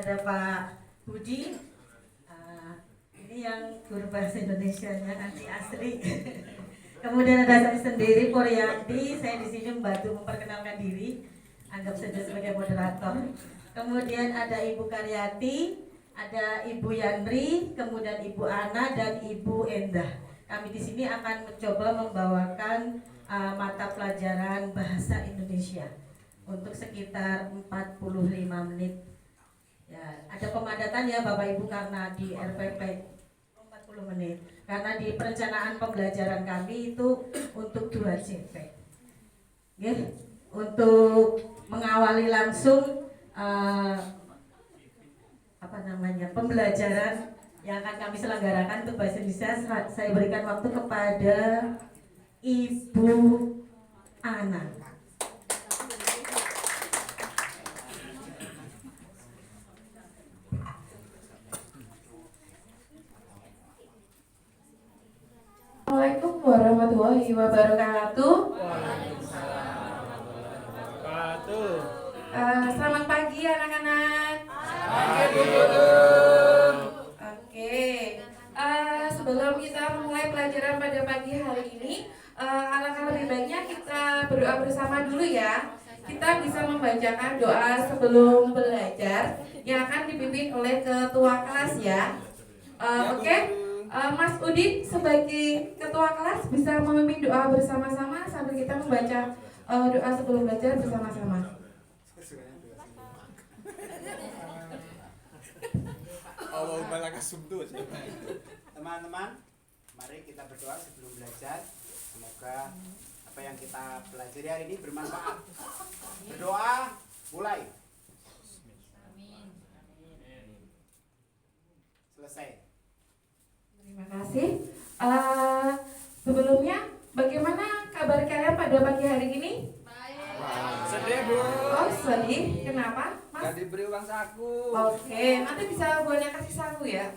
ada Pak Budi. Ini yang guru bahasa Indonesianya nanti asli. Kemudian ada saya sendiri, Puryanti. Saya di sini membantu memperkenalkan diri, anggap saja sebagai moderator. Kemudian ada Ibu Karyati, ada Ibu Yandri, kemudian Ibu Ana dan Ibu Endah. Kami di sini akan mencoba membawakan mata pelajaran bahasa Indonesia untuk sekitar 45 menit. Ya, ada pemadatan ya Bapak Ibu karena di RPP 40 menit. Karena di perencanaan pembelajaran kami itu untuk 2 CP. Ya, untuk mengawali langsung pembelajaran yang akan kami selenggarakan untuk bahasa Indonesia, saya berikan waktu kepada Ibu Ana. Assalamualaikum warahmatullahi wabarakatuh. Selamat pagi anak-anak. Oke. Sebelum kita memulai pelajaran pada pagi hari ini, alangkah lebih baiknya kita berdoa bersama dulu ya. Kita bisa membacakan doa sebelum belajar yang akan dipimpin oleh ketua kelas ya. Oke. Mas Udin sebagai ketua kelas bisa memimpin doa bersama-sama sambil kita membaca doa sebelum belajar bersama-sama. Teman-teman, mari kita berdoa sebelum belajar. Semoga apa yang kita pelajari hari ini bermanfaat. Berdoa, mulai. Selesai. Terima kasih. Sebelumnya, bagaimana kabar kalian pada pagi hari ini? Sedih, Bu. Oh, sedih. Kenapa, Mas? Gak diberi uang saku. Oke, nanti bisa buatnya kasih saku ya.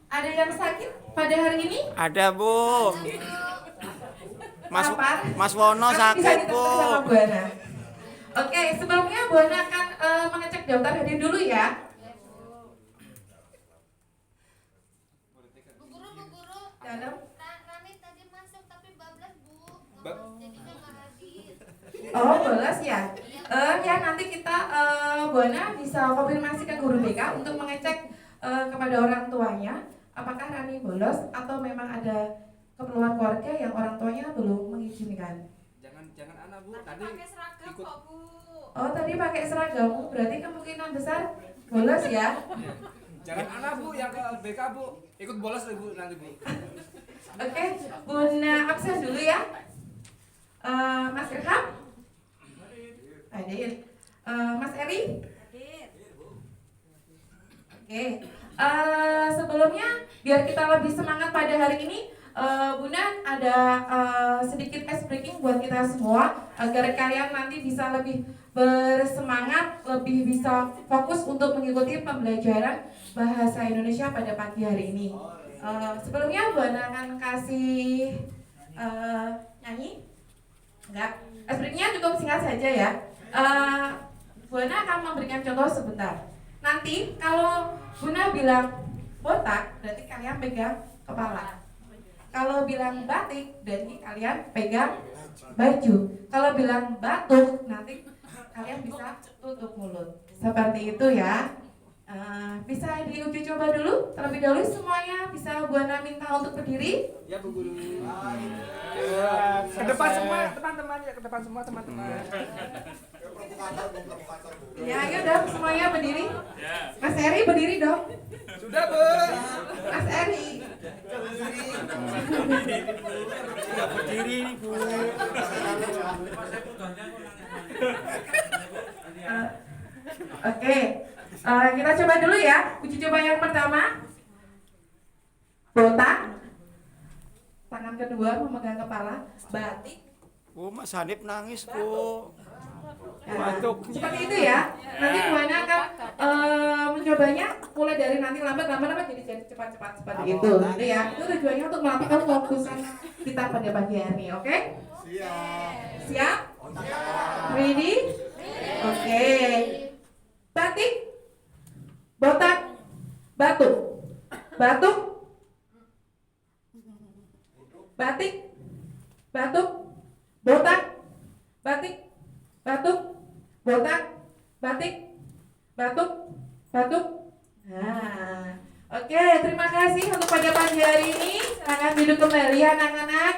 Ada yang sakit pada hari ini? Ada, Bu. Apa? Mas Wono Bisa sakit, kita Bu. sama Bu Ana. Oke, sebelumnya Bu Ana akan mengecek daftar hadir dulu ya. Dalam. Rani tadi masuk tapi bablas Bu, jadinya nggak hadir. Oh, bolos ya? Ya nanti kita Bu Ana bisa konfirmasi ke guru BK untuk mengecek kepada orang tuanya apakah Rani bolos atau memang ada keperluan keluarga yang orang tuanya belum mengizinkan. Jangan anak, Bu. Tadi Pakai seragam ikut. kok Bu. Oh, tadi pakai seragam, berarti kemungkinan besar bolos ya? Jangan anak, Bu, yang ke BK, Bu. Ikut bolos deh, Bu, nanti, Bu. Oke, Bunda absen dulu ya. Mas Irham? Hadir. Mas Eri? Oke. Sebelumnya biar kita lebih semangat pada hari ini, Bunda ada sedikit ice breaking buat kita semua agar kalian nanti bisa lebih bersemangat, lebih bisa fokus untuk mengikuti pembelajaran bahasa Indonesia pada pagi hari ini. Sebelumnya Bu Ana akan kasih nyanyi. Enggak, ice breakingnya cukup singkat saja ya. Bu Ana akan memberikan contoh sebentar. Nanti kalau Bu Ana bilang botak, berarti kalian pegang kepala. Kalau bilang batik, berarti kalian pegang baju. Kalau bilang batuk, nanti kalian bisa tutup mulut. Seperti itu ya. Bisa diuji coba dulu terlebih dahulu semuanya. Bisa Bu Ana minta untuk berdiri. Ya, Bu Guru. Ke depan semua, teman-teman ya, ke depan semua teman-teman. Ya, ayo dong semuanya berdiri. Mas Eri berdiri dong. Sudah, Bu. Mas Eri. Berdiri, Bu. Oke. Kita coba dulu ya. Uji coba yang pertama. Botak. Tangan kedua memegang kepala. Batik. Bu, Mas Hanif nangis, Bu. Nah, seperti itu ya. Nanti Bu Ana akan mencobanya mulai dari nanti lambat jadi cepat-cepat seperti itu. Gitu ya. Itu tujuannya untuk melatih fokusan kita pada pagi hari, oke? Siap. Siap? Ready? Oke. batuk, batik, batuk, botak, batik, batuk, botak, batik, batuk, batuk. Nah, oke, terima kasih untuk pada pagi hari ini. Silakan duduk kembali anak-anak.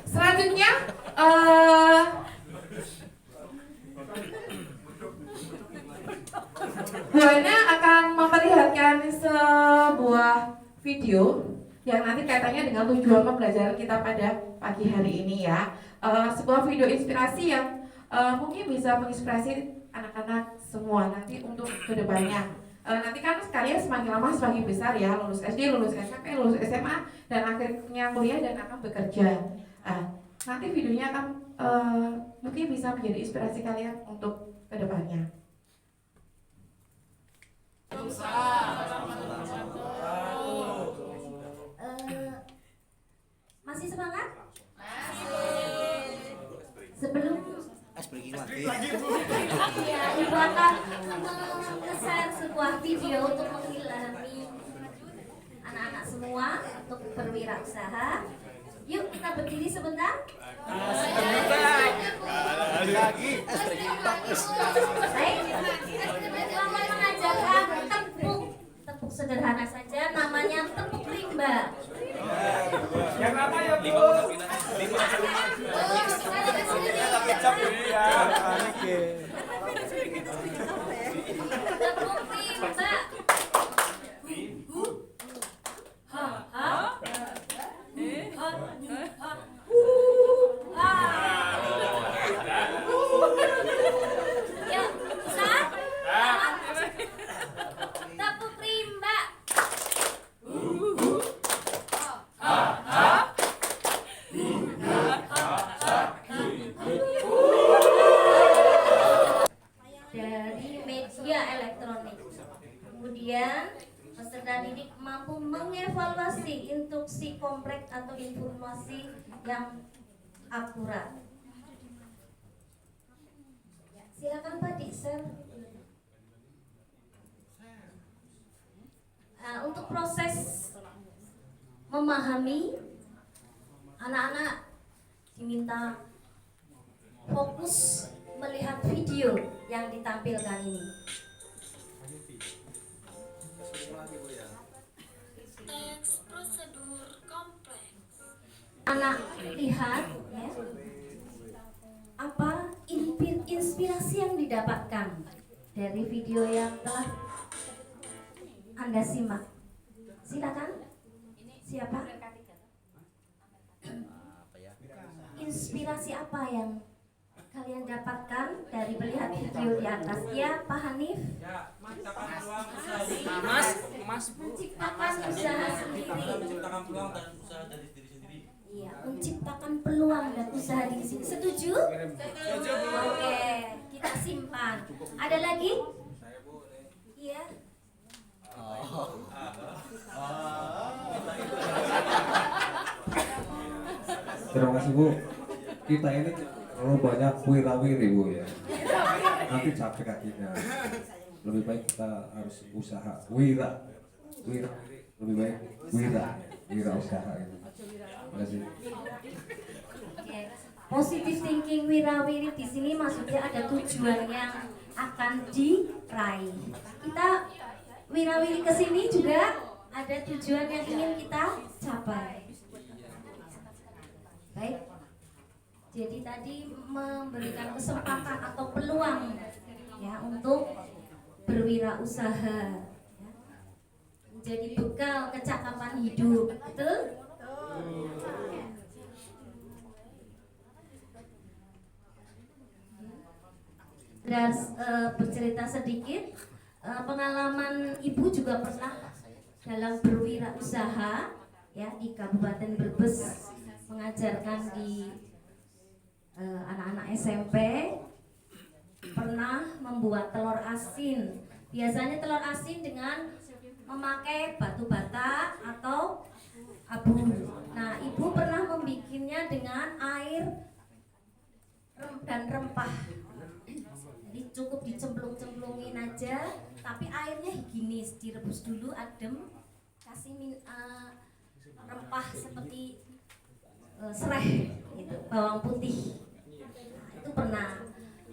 Selanjutnya, Bu Ana akan memperlihatkan sebuah video yang nanti kaitannya dengan tujuan pembelajaran kita pada pagi hari ini ya. Sebuah video inspirasi yang mungkin bisa menginspirasi anak-anak semua nanti untuk kedepannya. Nanti kan kalian semakin lama semakin besar ya, lulus SD, lulus SMP, lulus SMA, dan akhirnya kuliah dan akan bekerja. Nanti videonya akan mungkin bisa menjadi inspirasi kalian untuk kedepannya. Masih semangat? Sebelum ya, Ibu akan nge-share sebuah video untuk mengilhami anak-anak semua untuk berwirausaha. Yuk kita berdiri sebentar. Baik, Mama mengajarkan tepuk sederhana saja, namanya tepuk rimba. Yang apa ya, Bu? Tepuk rimba. Ha ha. Yuk, Ustaz. Tepuk rimba. Dari media elektronik. Kemudian peserta didik mampu mengevaluasi instruksi kompleks atau informasi yang akurat. Silakan Pak Dikser. Untuk proses memahami, anak-anak diminta fokus melihat video yang ditampilkan ini. Teks prosedur kompleks. Anak lihat ya, apa inspirasi yang didapatkan dari video yang telah Anda simak. Silakan. Siapa? Inspirasi apa yang kalian dapatkan dari melihat video di atas? Ya, Pak Hanif. Menciptakan usaha sendiri. Iya, menciptakan peluang dan usaha di sini. Setuju? Oke, kita simpan. Ada lagi? Iya. Terima kasih Bu. Kita ini terlalu banyak wira-wiri Bu ya. Nanti capek kakinya. Lebih baik kita harus usaha wira. Lebih baik wira usaha itu. Terima kasih. Oke. Positive thinking wirawiri di sini maksudnya ada tujuan yang akan diraih. Kita wirawiri ke sini juga ada tujuan yang ingin kita capai. Baik. Jadi tadi memberikan kesempatan atau peluang ya untuk berwirausaha ya. Menjadi bekal kecakapan hidup. Betul? Dan bercerita sedikit, pengalaman ibu juga pernah dalam berwirausaha ya di Kabupaten Brebes, mengajarkan di anak-anak SMP, pernah membuat telur asin. Biasanya telur asin dengan memakai batu bata atau abu. Nah, ibu pernah membikinnya dengan air dan rempah. Jadi cukup dicemplung-cemplungin aja, tapi airnya higienis. tumis, direbus dulu adem, kasih rempah seperti serai gitu, bawang putih. Nah, itu pernah.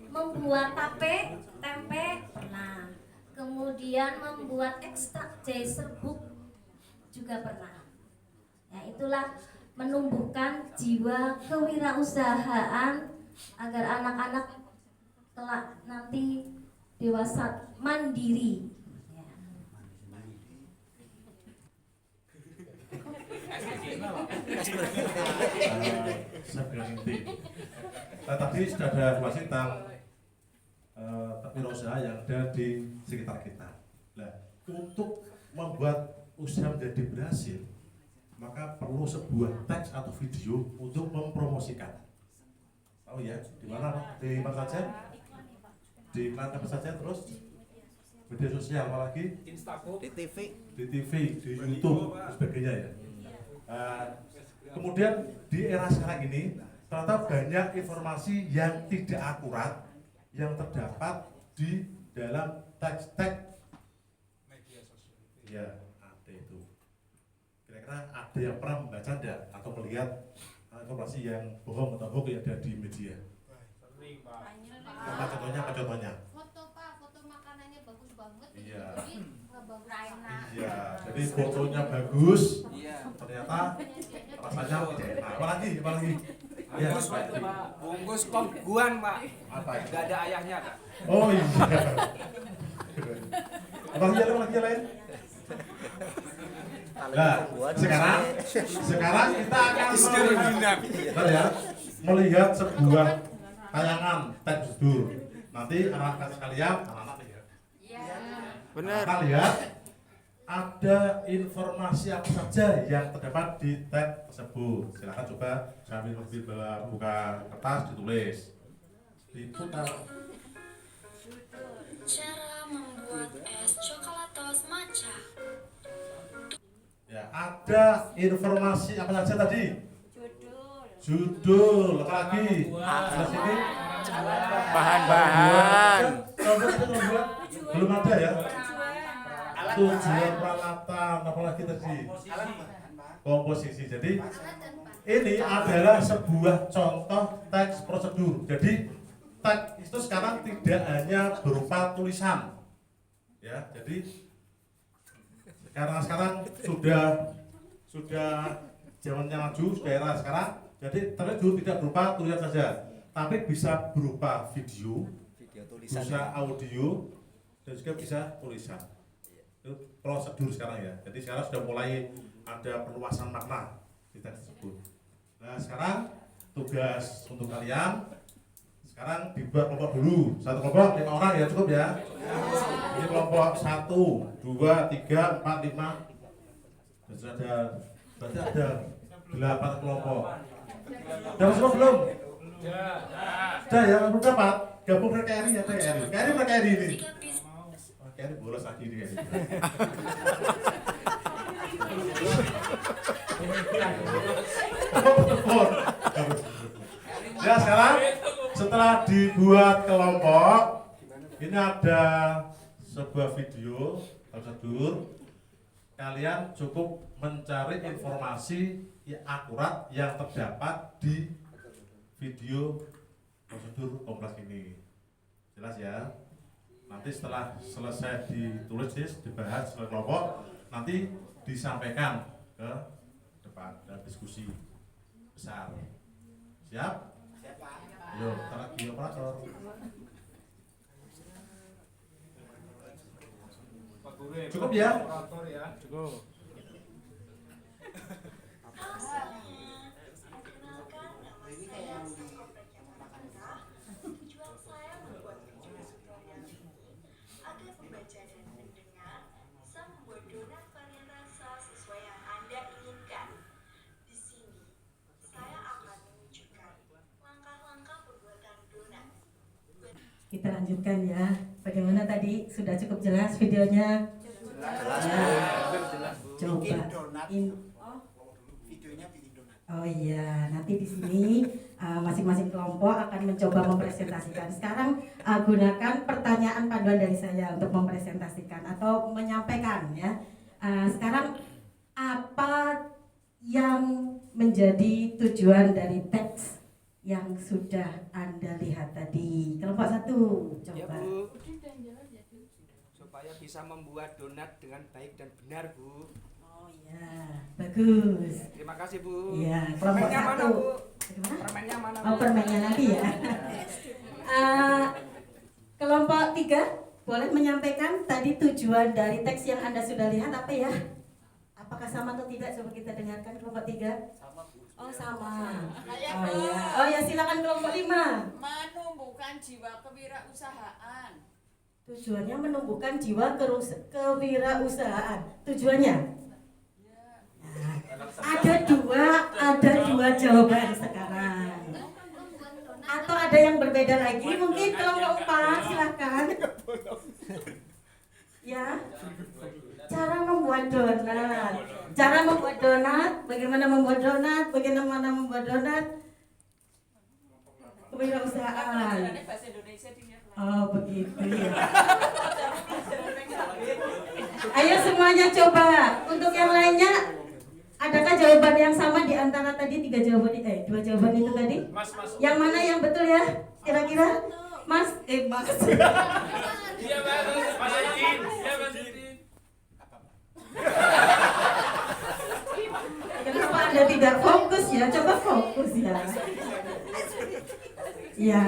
Membuat tape, tempe pernah. Kemudian membuat ekstrak jahe serbuk juga pernah. Ya, itulah menumbuhkan jiwa kewirausahaan agar anak-anak kelak nanti dewasa mandiri. Ya. Saya bilang inti. Tadi sudah ada informasi tentang wirausaha yang ada di sekitar kita. Nah, untuk membuat usaha menjadi berhasil, maka perlu sebuah teks atau video untuk mempromosikan. Oh ya, di mana? Di mana saja? Di iklan apa saja, terus media sosial, apalagi di TV, di YouTube dan sebagainya ya. Kemudian di era sekarang ini ternyata banyak informasi yang tidak akurat yang terdapat di dalam teks-teks media sosial. ya, ada itu. Kira-kira ada yang pernah membaca enggak atau melihat informasi yang bohong atau hoax yang ada di media? Sering, Pak. Contohnya? Foto Pak, foto makanannya bagus banget. Iya. Jadi nggak bagus. Iya, jadi fotonya bagus, Iya. ternyata rasanya tidak enak. Apalagi? Ya, Bungkus kok guan, Pak. apa itu? Gak ada ayahnya, Kak. Oh iya. Apalagi lain? Nah, sekarang kita akan melihat sebuah tayangan teks dur. Nanti anak-anak sekalian, anak-anak lihat. Benar. Kita lihat ada informasi apa saja yang terdapat di teks tersebut. Silakan coba sambil buka kertas ditulis. Diputar. Cara membuat es coklatos matcha. Ya, ada informasi apa saja tadi? Judul, apa lagi? Sebelah sini. Bahan-bahan. Belum ada ya? Tujuan peralatan, apa lagi tadi? Komposisi. Jadi ini adalah sebuah contoh teks prosedur. Jadi teks itu sekarang tidak hanya berupa tulisan, ya. Jadi sekarang sudah zamannya maju, sudah era sekarang. Jadi terus tidak berupa tulisan saja, tapi bisa berupa video tulisan, bisa audio, dan juga bisa tulisan. Itu prosedur sekarang ya. Jadi sekarang sudah mulai ada perluasan makna di teks tersebut. Nah sekarang tugas untuk kalian sekarang dibuat kelompok dulu. Satu kelompok 5 orang ya, cukup ya. Ini kelompok 1, 2, 3, 4, 5. Dan sudah berarti ada 8 kelompok. Dapat semua belum? Sudah ya, belum dapat. Gabung ke KRI ya, KRI ini. KRI bolos lagi ini KRI. Ya sekarang setelah dibuat kelompok, ini ada sebuah video prosedur. Kalian cukup mencari informasi yang akurat yang terdapat di video prosedur kompleks ini. Jelas ya? Nanti setelah selesai ditulis, dibahas oleh kelompok, nanti disampaikan ke depan dan diskusi besar. Siap? Siap, Pak. Ayo, kita lagi operator. Cukup ya? Cukup. Tujuan saya membuat video tutorial ini agar pembaca dan pendengar bisa membuat donat varian rasa sesuai yang Anda inginkan. Di sini, saya akan menunjukkan langkah-langkah pembuatan donat. Kita lanjutkan ya. Bagaimana tadi? Sudah cukup jelas videonya? Jelas, Ya. jelas. Coba. Bikin donat. In, Videonya bikin donat. Oh iya, nanti di sini masing-masing kelompok akan mencoba mempresentasikan. Sekarang gunakan pertanyaan panduan dari saya untuk mempresentasikan atau menyampaikan ya. Sekarang apa yang menjadi tujuan dari teks yang sudah Anda lihat tadi? Kelompok 1, Ya coba. Bu, supaya bisa membuat donat dengan baik dan benar Bu. Oh iya, bagus. Ya, terima kasih Bu. Iya, kelompok Permennya mana 1. Bu? Bagaimana? Permennya mana Bu? Oh, permennya nanti ya. Kelompok 3 boleh menyampaikan tadi tujuan dari teks yang Anda sudah lihat apa ya? Apakah sama atau tidak? Coba kita dengarkan kelompok 3. Sama Bu. Oh sama. Saya Oh iya. Oh ya, silakan kelompok 5. menumbuhkan jiwa kewirausahaan. Tujuannya menumbuhkan jiwa kewirausahaan. Tujuannya? Nah, ada dua jawaban sekarang. Atau ada yang berbeda lagi? Mungkin kelompok 4 silakan. Ya. Cara membuat donat. Cara membuat donat. Bagaimana membuat donat? Bagaimana membuat donat? Kewirausahaan. Bahasa Indonesia di Oh begitu ya. Ayo semuanya coba. Untuk yang lainnya, adakah jawaban yang sama di antara tadi 2 jawaban itu tadi? Mas. Yang mana yang betul ya? Kira-kira? Mas. Iya, Mas Idin. Iya, Mas Idin. Kenapa Anda tidak fokus ya? Coba fokus ya. Ya.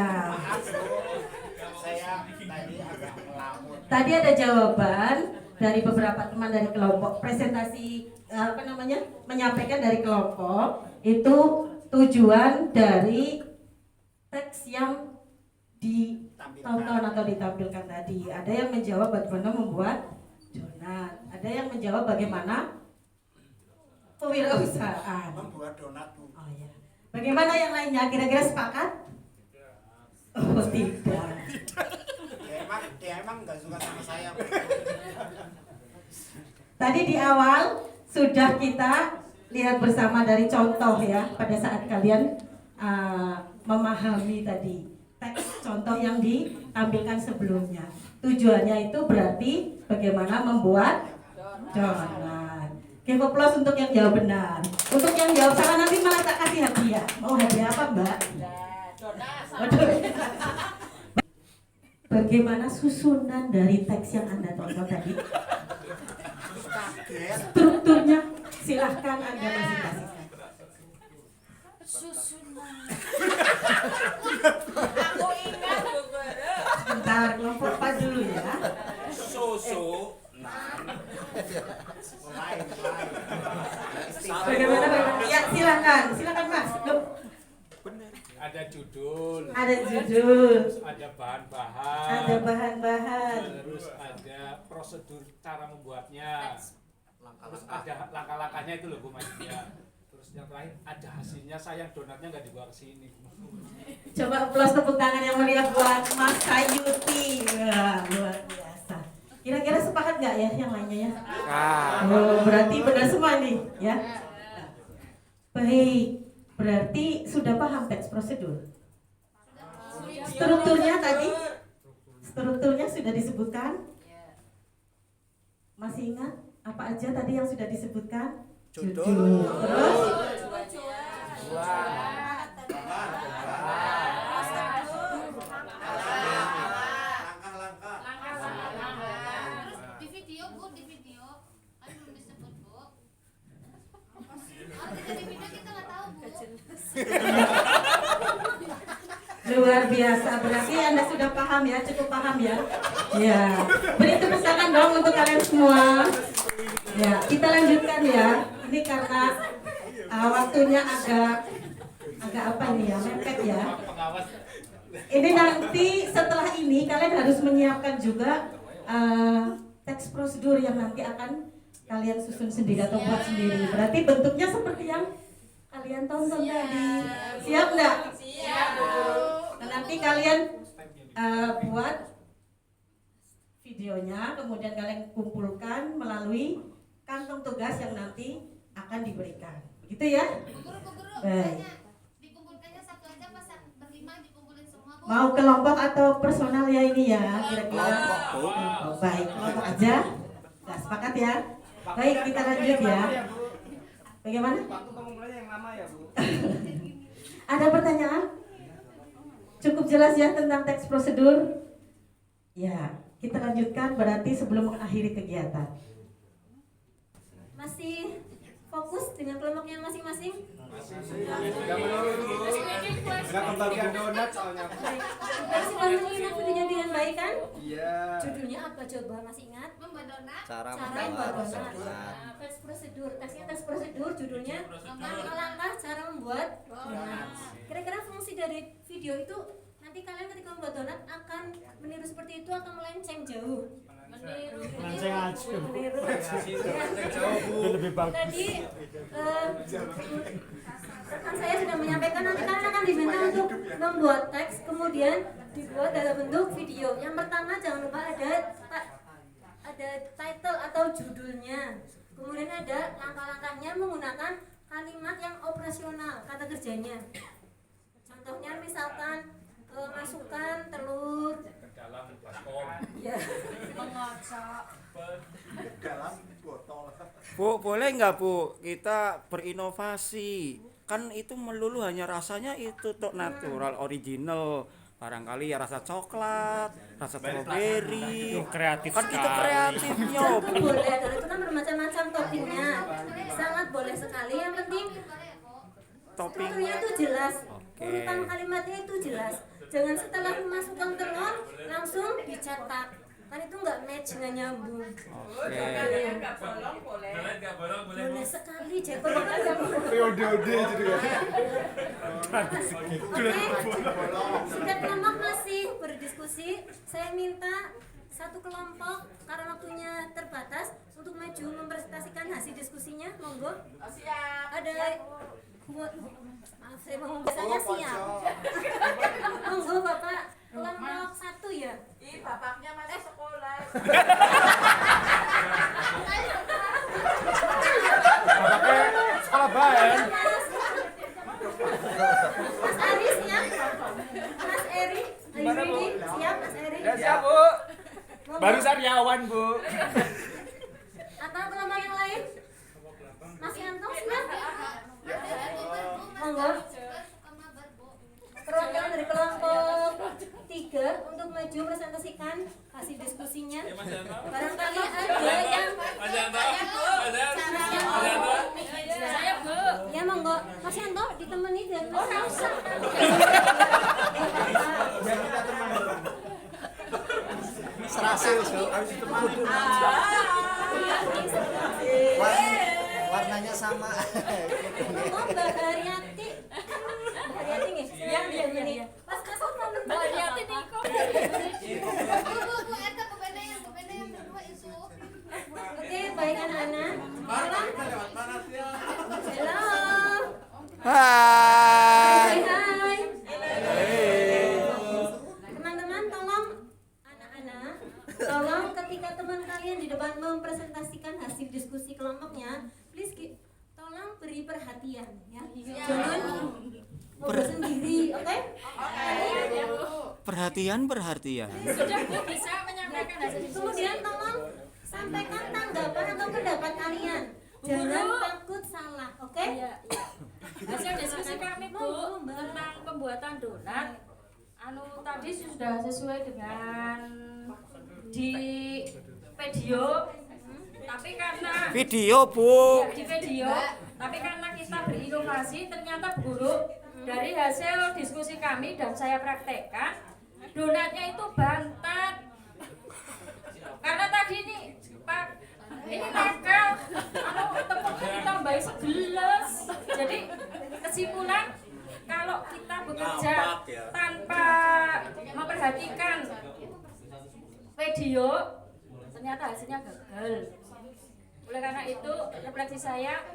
Saya tadi agak melamun. Tadi ada jawaban dari beberapa teman dari kelompok, presentasi menyampaikan dari kelompok itu tujuan dari teks yang ditonton atau ditampilkan tadi. Ada yang menjawab bagaimana membuat donat, ada yang menjawab bagaimana kewirausahaan. Membuat donat Bu. Oh ya. Bagaimana yang lainnya? Kira-kira sepakat? Oh tidak. Dia emang nggak suka sama saya. Tadi di awal sudah kita lihat bersama dari contoh ya, pada saat kalian memahami tadi teks contoh yang ditampilkan sebelumnya. Tujuannya itu berarti bagaimana membuat donat. Give applause untuk yang jawab benar. Untuk yang jawab salah nanti malah tak kasih hadiah. Mau hadiah apa Mbak? Waduh. Bagaimana susunan dari teks yang Anda tonton tadi? Strukturnya silahkan Anda masing-masing. susunan. Aku ingat Bu Guru. Bentar, kelompok 4 dulu ya. Susu. Bagaimana? Ya silakan Mas. Loh, Ada judul. ada judul, Terus ada bahan-bahan. ada bahan-bahan. Terus ada prosedur cara membuatnya. Terus ada langkah-langkahnya itu loh Bu maksudnya. Terus yang terakhir ada hasilnya, sayang donatnya nggak dibawa ke sini. Coba applause tepuk tangan yang meriah buat Mas Sayuti. Wah, luar biasa. Kira-kira sepakat nggak ya yang lainnya ya? Oh, berarti benar semua nih ya. Baik, berarti sudah paham teks prosedur. Strukturnya tadi, strukturnya sudah disebutkan. Masih ingat apa aja tadi yang sudah disebutkan? Judul. Terus Di video Bu, di video kan belum disebut Bu. Kalau tidak di video kita nggak tahu Bu. luar biasa, berarti Anda sudah paham ya, cukup paham ya. Ya, beri tepuk tangan dong untuk kalian semua. Ya, kita lanjutkan ya. Ini karena waktunya agak apa ini ya, mepet ya. Ini nanti setelah ini kalian harus menyiapkan juga teks prosedur yang nanti akan kalian susun sendiri atau buat sendiri. Berarti bentuknya seperti yang kalian tonton tadi. Siap nggak? Siap Bu. Nah, nanti kalian buat videonya, kemudian kalian kumpulkan melalui kantong tugas yang nanti akan diberikan. Begitu ya? Bu Guru, Baik. Dikumpulkannya satu aja pas berlima dikumpulin semua Bu? Mau kelompok atau personal ya ini ya kira-kira? Oh, baik, kelompok aja. Nggak sepakat ya? Baik, kita lanjut ya. Bagaimana? Waktu pengumpulannya yang lama ya, Bu. Ada pertanyaan? Cukup jelas ya tentang teks prosedur? Ya, kita lanjutkan berarti sebelum mengakhiri kegiatan. Masih fokus dengan kelompoknya masing-masing? Enggak menurut, Bu. Enggak pembagian donat soalnya. Masih sudah mengingat videonya dengan baik kan? Iya. Judulnya apa coba, masih ingat? Membuat donat. Cara membuat donat. Tes prosedur, tesnya tes prosedur, judulnya langkah-langkah cara membuat donat. Kira-kira fungsi dari video itu nanti kalian ketika membuat donat akan meniru seperti itu, akan melenceng jauh. Meniru. Lebih bagus. Tadi rekan saya sudah menyampaikan nanti kalian akan diminta untuk membuat teks kemudian dibuat dalam bentuk video. Yang pertama jangan lupa ada title atau judulnya. Kemudian ada langkah-langkahnya menggunakan kalimat yang operasional, kata kerjanya. Contohnya misalkan masukkan telur ke dalam baskom. ya. Mengocok. Dalam botol. Bu, boleh nggak Bu kita berinovasi? Kan itu melulu hanya rasanya itu tok natural, original. Barangkali ya rasa coklat, rasa strawberry. Kreatif Kan itu kreatifnya, Bu. Boleh, dan itu kan bermacam-macam toppingnya. Sangat boleh sekali, yang penting strukturnya itu jelas. Urutan kalimatnya itu jelas. Jangan setelah memasukkan telur langsung dicetak. Kan itu nggak match, nggak nyambung. Kalian nggak bolong boleh. Boleh sekali, Jeko kan nggak boleh. Periode jadi ya. Oke, setiap kelompok masih berdiskusi. Saya minta satu kelompok karena waktunya terbatas untuk maju mempresentasikan hasil diskusinya. Monggo. Siap. Ada maaf saya mau biasanya siap. Monggo Bapak kelompok 1 ya. Ih, bapaknya masih sekolah. Bapaknya sekolah bahan. Mas Ari siap. Mas Eri, Gimana, Bu? siap Mas Eri. Ya siap, Bu. Monggo. Baru sariawan, Bu. Atau kelompok yang lain? Mas Yanto siap? Monggo. Perwakilan dari kelompok 3 untuk maju presentasikan hasil diskusinya. Barangkali ada yang Saya Bu. ya monggo. Mas Yanto ditemani dan Mas Yanto. Biar kita teman. Serasi, warnanya sama. Oh, Mbak Haryati. Mbak Haryati nggih? Yang dia ini. Pas kasut nonton Mbak Haryati nih kok. Bu, eta pembeda yang berdua itu. Oke, baik anak-anak. Halo. Hai. Hai. Teman-teman tolong anak-anak, tolong ketika teman kalian di depan mempresentasikan hasil diskusi kelompoknya, please tolong beri perhatian ya. Jangan ngobrol sendiri, oke? Perhatian. Sudah Bu bisa menyampaikan hasil diskusi. Kemudian tolong sampaikan tanggapan atau pendapat kalian. Jangan takut salah, oke? Hasil diskusi kami Bu tentang pembuatan donat. Tadi sudah sesuai dengan di video. Tapi karena Video, Bu. di video, tapi karena kita berinovasi ternyata buruk. Dari hasil diskusi kami dan saya praktekkan, donatnya itu bantat. Karena tadi ini Pak, ini nakal, tepungnya ditambahi 11. Jadi kesimpulan kalau kita bekerja tanpa memperhatikan video, ternyata hasilnya gagal. Oleh karena itu refleksi saya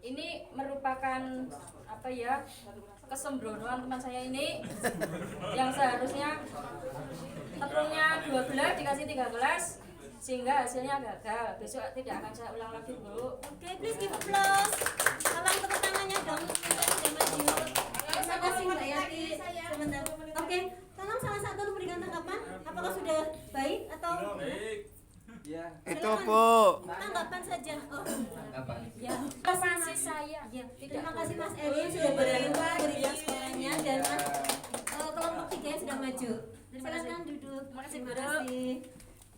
ini merupakan kesembronoan teman saya ini yang seharusnya tepungnya 12 dikasih 13 sehingga hasilnya gagal. Besok tidak akan saya ulang lagi Bu. Oke, please give applause. Tolong tepuk tangannya dong. Sudah maju. Terima kasih Mbak Yati. Sebentar. Oke, tolong salah satu memberikan tanggapan. Apakah sudah baik atau baik? Ya. Itu Bu. Tanggapan saja. Oh. Apa? Ya. Kasih saya. Ya. Terima kasih Mas Erwin sudah berikan suaranya dan Mas kelompok 3 yang sudah maju. Silakan duduk. Terima kasih.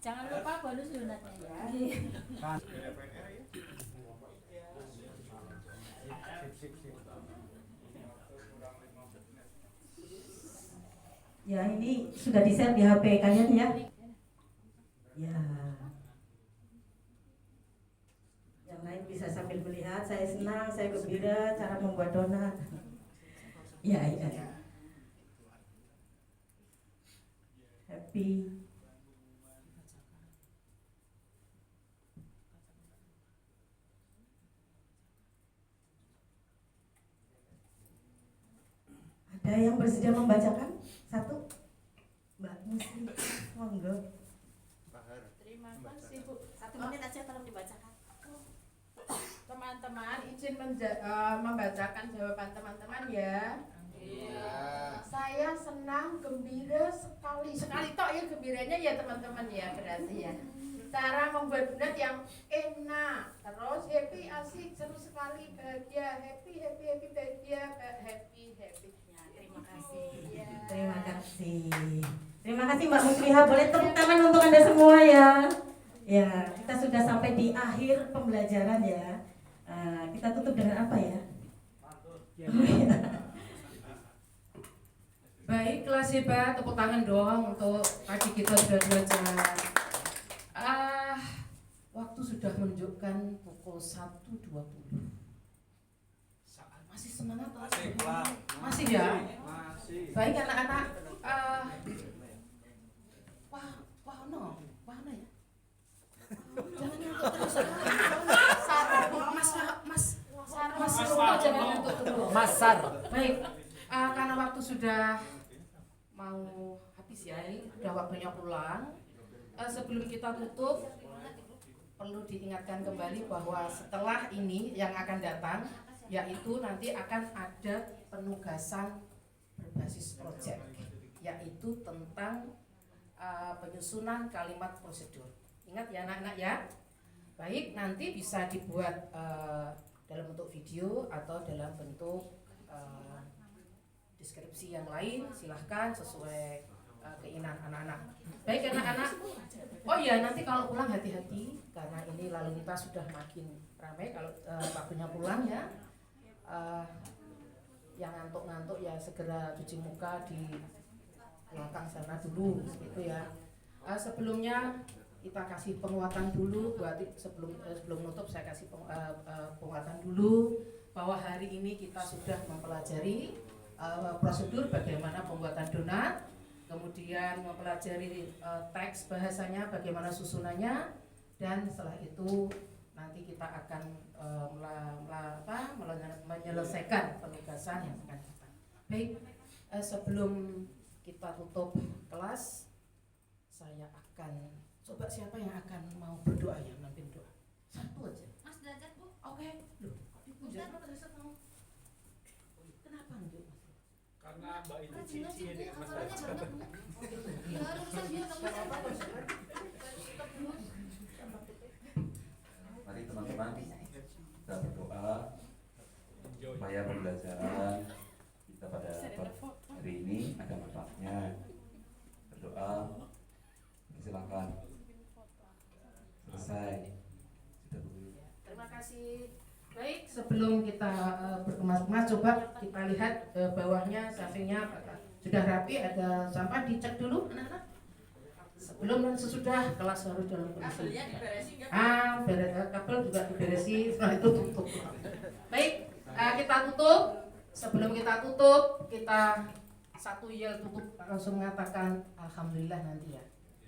Jangan lupa bonus donatnya ya. Ya ini sudah di-share di HP kalian ya. Ya. Yang lain bisa sambil melihat. Saya senang, saya gembira cara membuat donat. Ya, ya. Happy. Ada yang bersedia membacakan? Satu, Mbak Musi, monggo. Terima kasih Bu. 1 menit aja tolong dibacakan. Teman-teman izin membacakan jawaban teman-teman ya. Saya senang, gembira sekali tok ya gembiranya ya teman-teman ya berarti ya. Cara membuat donat yang enak, terus happy, asik, seru sekali, bahagia, happy, bahagia, happy. Ya, terima kasih. Ya. Terima kasih. Terima kasih Mbak Musliha. Boleh tepuk tangan untuk Anda semua ya. Ya, kita sudah sampai di akhir pembelajaran ya. Kita tutup dengan apa ya? Baik kelas hebat, tepuk tangan dong untuk pagi kita sudah belajar. Waktu sudah menunjukkan pukul 1.20. Masih semangat? Masih ya? Baik anak-anak. Wah no ya. Jangan ngantuk terus. Jangan ngantuk terus. Masar. Baik, karena waktu sudah mau habis ya, ini udah waktunya pulang. Sebelum kita tutup, perlu diingatkan kembali bahwa setelah ini yang akan datang, yaitu nanti akan ada penugasan berbasis project, yaitu tentang penyusunan kalimat prosedur. Ingat ya anak-anak ya. Baik, nanti bisa dibuat dalam bentuk video atau dalam bentuk deskripsi yang lain, silahkan sesuai keinginan anak-anak. Baik anak-anak. Oh ya, nanti kalau pulang hati-hati karena ini lalu lintas sudah makin ramai. Kalau waktunya pulang ya, yang ngantuk-ngantuk ya segera cuci muka di belakang sana dulu, gitu ya. Sebelumnya kita kasih penguatan dulu buat sebelum nutup saya kasih penguatan dulu bahwa hari ini kita sudah mempelajari prosedur bagaimana pembuatan donat, kemudian mempelajari teks bahasanya, bagaimana susunannya, dan setelah itu nanti kita akan menyelesaikan penugasan yang akan datang. Baik, sebelum kita tutup kelas, saya akan coba siapa yang akan mau berdoa ya, memimpin doa. Satu aja. Mas Derajat Bu. Oke. Loh, dipuja Mas Derajat mau. Kenapa enggak? Karena Mbak itu cici ini Mas Mari teman-teman kita berdoa supaya pembelajaran kita pada hari ini ada manfaatnya. Berdoa, silakan. Selesai. Terima kasih. Baik, sebelum kita berkemas-kemas, coba kita lihat bawahnya, sampingnya sudah rapi, ada sampah, dicek dulu anak-anak. Sebelum dan sesudah kelas harus dalam kondisi. Kabel juga diberesi, setelah itu tutup. Baik, kita tutup. Sebelum kita tutup, kita satu yel tutup langsung mengatakan alhamdulillah nanti ya.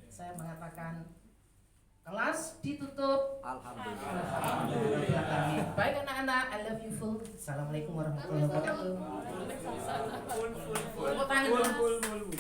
Saya mengatakan kelas ditutup. Alhamdulillah. Baik anak-anak, I love you full. Assalamualaikum warahmatullahi wabarakatuh.